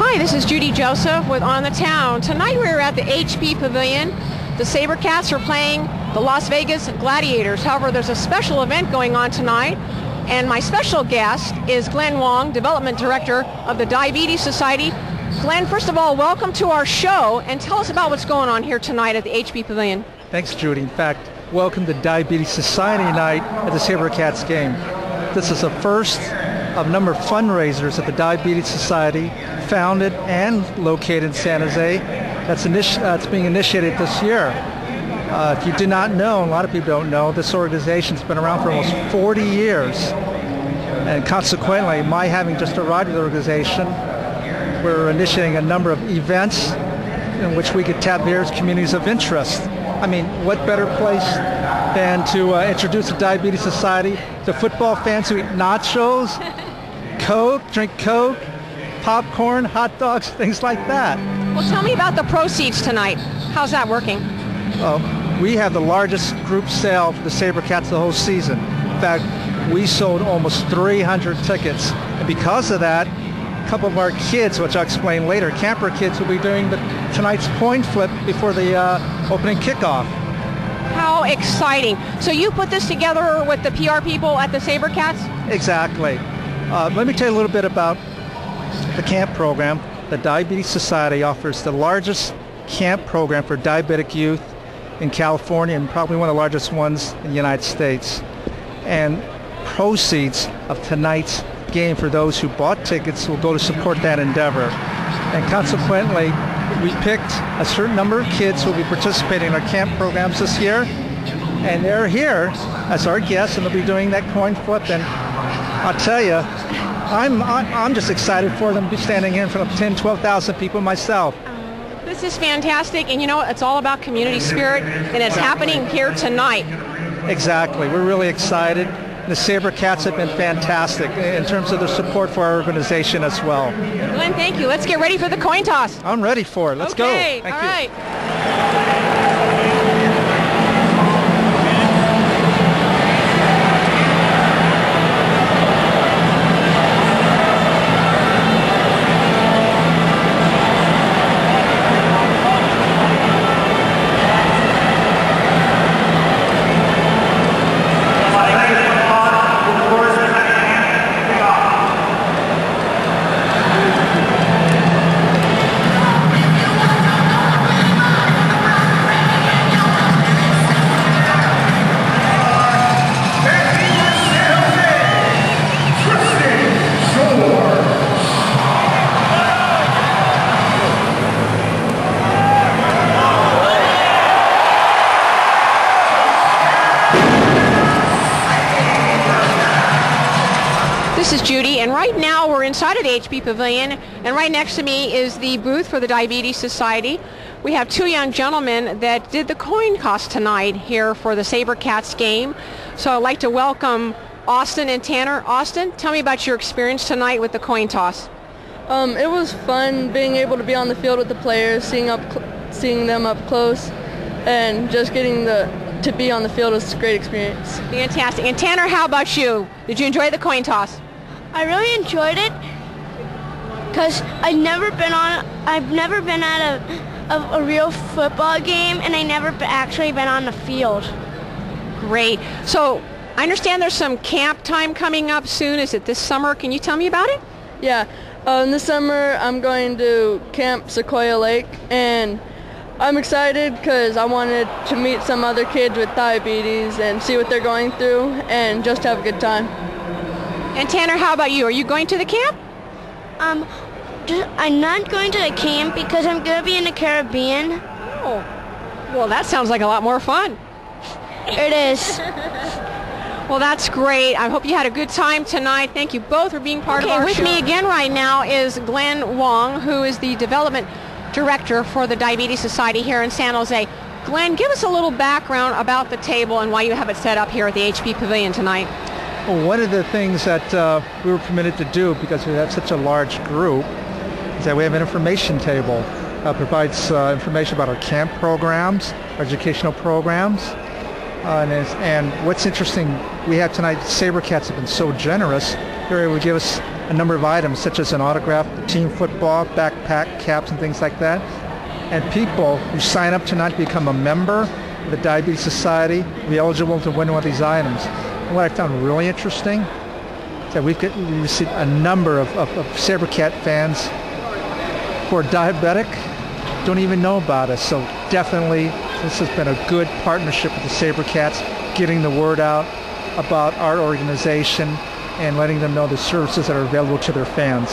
Hi, this is Judy Joseph with On the Town. Tonight we're at the HP Pavilion. The Sabercats are playing the Las Vegas Gladiators. However, there's a special event going on tonight, and my special guest is Glenn Wong, Development Director of the Diabetes Society. Glenn, first of all, welcome to our show, and tell us about what's going on here tonight at the HP Pavilion. Thanks, Judy. In fact, welcome to Diabetes Society night at the Sabercats game. This is the first of a number of fundraisers at the Diabetes Society, founded and located in San Jose. That's being initiated this year. If you do not know, a lot of people don't know, this organization's been around for almost 40 years. And consequently, my having just arrived at the organization, we're initiating a number of events in which we could tap various communities of interest. I mean, what better place than to introduce the Diabetes Society to football fans who eat nachos, Coke, drink Coke, popcorn, hot dogs, things like that. Well, tell me about the proceeds tonight. How's that working? We have the largest group sale for the Sabercats the whole season. In fact, we sold almost 300 tickets. And because of that, a couple of our kids, which I'll explain later, camper kids, will be doing tonight's coin flip before the opening kickoff. How exciting. So you put this together with the PR people at the Sabercats? Exactly. Let me tell you a little bit about the camp program. The Diabetes Society offers the largest camp program for diabetic youth in California, and probably one of the largest ones in the United States. And proceeds of tonight's game for those who bought tickets will go to support that endeavor. And consequently, we picked a certain number of kids who will be participating in our camp programs this year, and they're here as our guests, and they'll be doing that coin flip. And I'll tell you, I'm just excited for them to be standing here in front of 10, 12,000 people myself. This is fantastic, and you know, it's all about community spirit, and it's happening here tonight. Exactly. We're really excited. The Sabercats have been fantastic in terms of their support for our organization as well. Glenn, thank you. Let's get ready for the coin toss. I'm ready for it. Let's go. Thank you. All right. This is Judy, and right now we're inside of the HP Pavilion, and right next to me is the booth for the Diabetes Society. We have two young gentlemen that did the coin toss tonight here for the Sabercats game. So I'd like to welcome Austin and Tanner. Austin, tell me about your experience tonight with the coin toss. It was fun being able to be on the field with the players, seeing them up close, and just getting to be on the field was a great experience. Fantastic. And Tanner, how about you? Did you enjoy the coin toss? I really enjoyed it because I've never been at a real football game, and I never actually been on the field. Great. So I understand there's some camp time coming up soon. Is it this summer? Can you tell me about it? Yeah. This summer I'm going to Camp Sequoia Lake, and I'm excited because I wanted to meet some other kids with diabetes and see what they're going through and just have a good time. And Tanner, how about you? Are you going to the camp? I'm not going to the camp because I'm going to be in the Caribbean. Oh, well, that sounds like a lot more fun. It is. Well, that's great. I hope you had a good time tonight. Thank you both for being part of our show. With me again right now is Glenn Wong, who is the Development Director for the Diabetes Society here in San Jose. Glenn, give us a little background about the table and why you have it set up here at the HP Pavilion tonight. Well, one of the things that we were permitted to do, because we have such a large group, is that we have an information table that provides information about our camp programs, our educational programs. And what's interesting, we have tonight, Sabercats have been so generous, they're able to give us a number of items, such as an autograph, team football, backpack, caps, and things like that. And people who sign up tonight to become a member of the Diabetes Society will be eligible to win one of these items. And what I found really interesting is that we received a number of Sabercat fans who are diabetic, don't even know about us. So definitely this has been a good partnership with the Sabercats, getting the word out about our organization and letting them know the services that are available to their fans.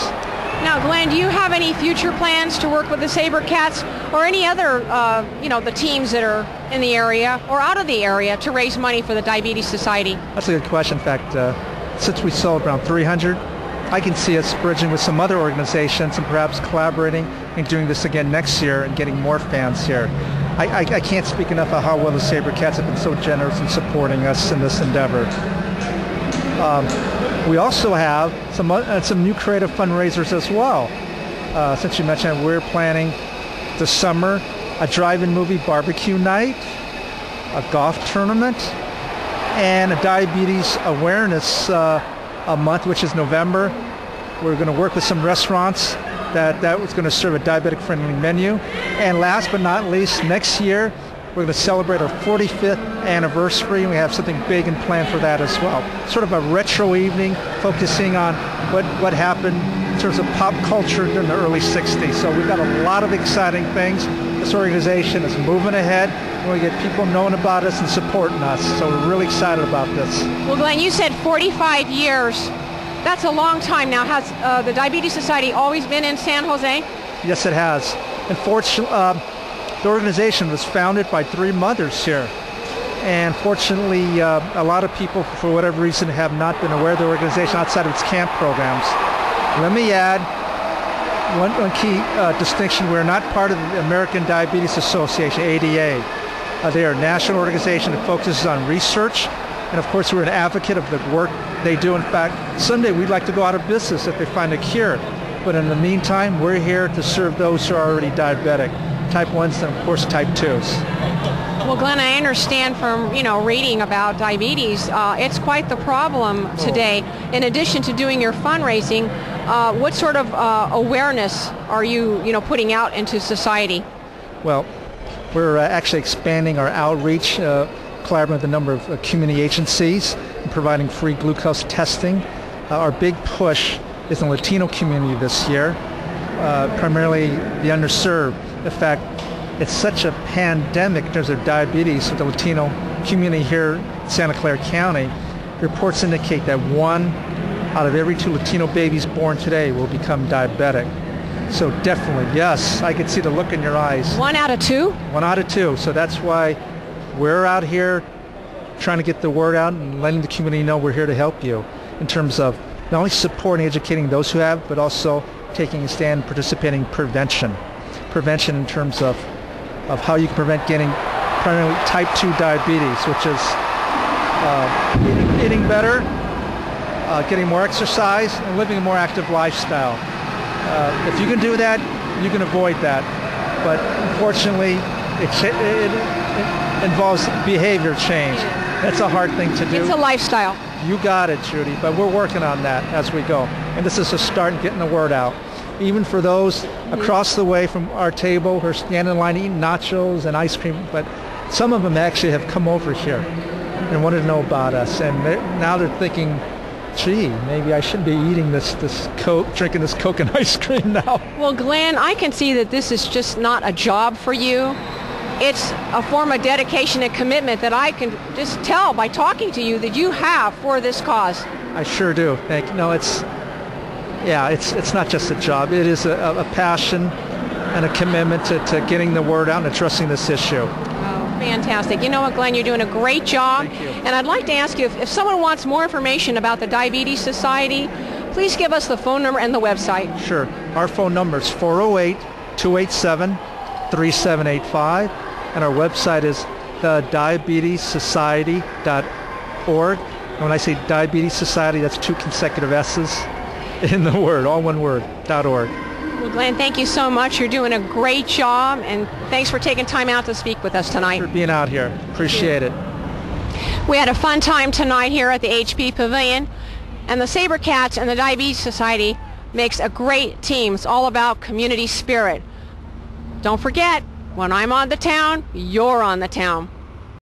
Now, Glenn, do you have any future plans to work with the Sabercats or any other, the teams that are in the area or out of the area to raise money for the Diabetes Society? That's a good question. In fact, since we sold around 300, I can see us bridging with some other organizations and perhaps collaborating and doing this again next year and getting more fans here. I can't speak enough of how well the Sabercats have been so generous in supporting us in this endeavor. We also have some new creative fundraisers as well. Since you mentioned it, we're planning this summer a drive-in movie barbecue night, a golf tournament, and a diabetes awareness month, which is November. We're going to work with some restaurants that was going to serve a diabetic-friendly menu. And last but not least, next year, we're going to celebrate our 45th anniversary, and we have something big and planned for that as well. Sort of a retro evening focusing on what happened in terms of pop culture during the early 60s. So we've got a lot of exciting things. This organization is moving ahead, and we get people knowing about us and supporting us. So we're really excited about this. Well, Glenn, you said 45 years. That's a long time now. Has the Diabetes Society always been in San Jose? Yes, it has. Unfortunately, the organization was founded by 3 mothers here. And fortunately, a lot of people, for whatever reason, have not been aware of the organization outside of its camp programs. Let me add one key distinction. We're not part of the American Diabetes Association, ADA. They are a national organization that focuses on research. And of course, we're an advocate of the work they do. In fact, someday we'd like to go out of business if they find a cure. But in the meantime, we're here to serve those who are already diabetic. Type 1s and of course type 2s. Well, Glenn, I understand from reading about diabetes, it's quite the problem today. In addition to doing your fundraising, what sort of awareness are you putting out into society? Well, we're actually expanding our outreach, collaborating with a number of community agencies and providing free glucose testing. Our big push is in the Latino community this year, primarily the underserved. In fact, it's such a pandemic in terms of diabetes with the Latino community here in Santa Clara County. Reports indicate that 1 out of every 2 Latino babies born today will become diabetic. So definitely, yes, I could see the look in your eyes. 1 out of 2? 1 out of 2. So that's why we're out here trying to get the word out and letting the community know we're here to help you in terms of not only supporting, educating those who have, but also taking a stand, participating in prevention. Prevention in terms of how you can prevent getting primarily type 2 diabetes, which is eating better, getting more exercise, and living a more active lifestyle. If you can do that, you can avoid that. But unfortunately, it involves behavior change. That's a hard thing to do. It's a lifestyle. You got it, Judy, but we're working on that as we go. And this is a start in getting the word out. Even for those across the way from our table who are standing in line eating nachos and ice cream, but some of them actually have come over here and wanted to know about us. And now they're thinking, gee, maybe I shouldn't be eating this Coke, drinking this Coke and ice cream now. Well, Glenn, I can see that this is just not a job for you. It's a form of dedication and commitment that I can just tell by talking to you that you have for this cause. I sure do. Thank you. No, it's not just a job. It is a passion and a commitment to getting the word out and addressing this issue. Oh, fantastic. You know what, Glenn, you're doing a great job. Thank you. And I'd like to ask you, if someone wants more information about the Diabetes Society, please give us the phone number and the website. Sure. Our phone number is 408-287-3785, and our website is thediabetessociety.org. And when I say Diabetes Society, that's 2 consecutive S's in the word, all one word, .org. Well, Glenn, thank you so much. You're doing a great job, and thanks for taking time out to speak with us tonight. For being out here. Appreciate it. We had a fun time tonight here at the HP Pavilion. And the Sabercats and the Diabetes Society makes a great team. It's all about community spirit. Don't forget, when I'm on the town, you're on the town.